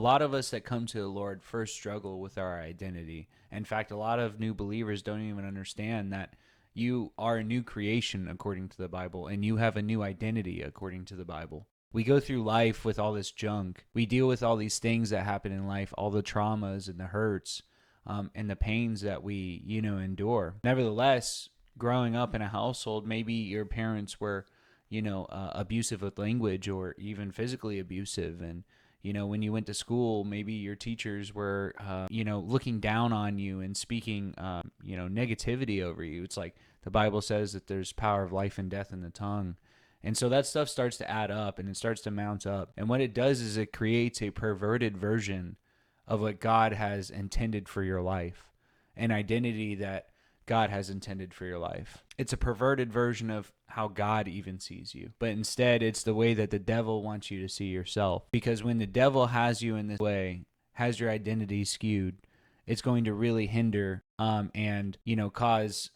A lot of us that come to the Lord first struggle with our identity. In fact, a lot of new believers don't even understand that you are a new creation according to the Bible, and you have a new identity according to the Bible. We go through life with all this junk. We deal with all these things that happen in life, all the traumas and the hurts, and the pains that we, endure. Nevertheless, growing up in a household, maybe your parents were, abusive with language or even physically abusive. And, when you went to school, maybe your teachers were, looking down on you and speaking, negativity over you. It's like the Bible says that there's power of life and death in the tongue. And so that stuff starts to add up and it starts to mount up. And what it does is it creates a perverted version of what God has intended for your life, an identity that God has intended for your life. It's a perverted version of how God even sees you. But instead, it's the way that the devil wants you to see yourself. Because when the devil has you in this way, has your identity skewed, it's going to really hinder and cause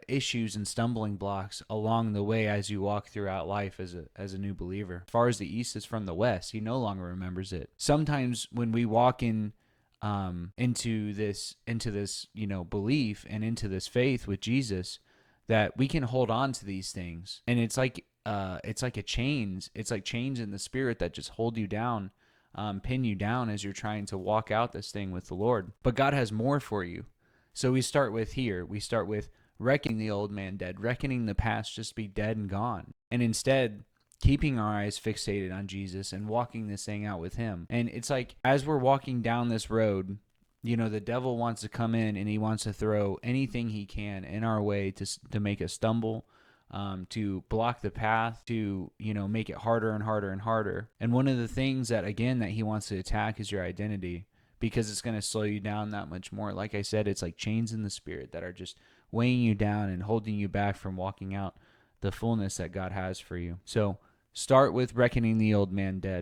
issues and stumbling blocks along the way as you walk throughout life as a new believer. As far as the east is from the west, he no longer remembers it. Sometimes when we walk into this belief and into this faith with Jesus, that we can hold on to these things, and it's like a chains. It's like chains in the spirit that just hold you down, pin you down as you're trying to walk out this thing with the Lord. But God has more for you. So we start with reckoning the old man dead, reckoning the past just be dead and gone. And instead, keeping our eyes fixated on Jesus and walking this thing out with him. And it's like, as we're walking down this road, the devil wants to come in and he wants to throw anything he can in our way to make us stumble, to block the path, to, make it harder and harder and harder. And one of the things that he wants to attack is your identity, because it's going to slow you down that much more. Like I said, it's like chains in the spirit that are just weighing you down and holding you back from walking out the fullness that God has for you. So start with reckoning the old man dead.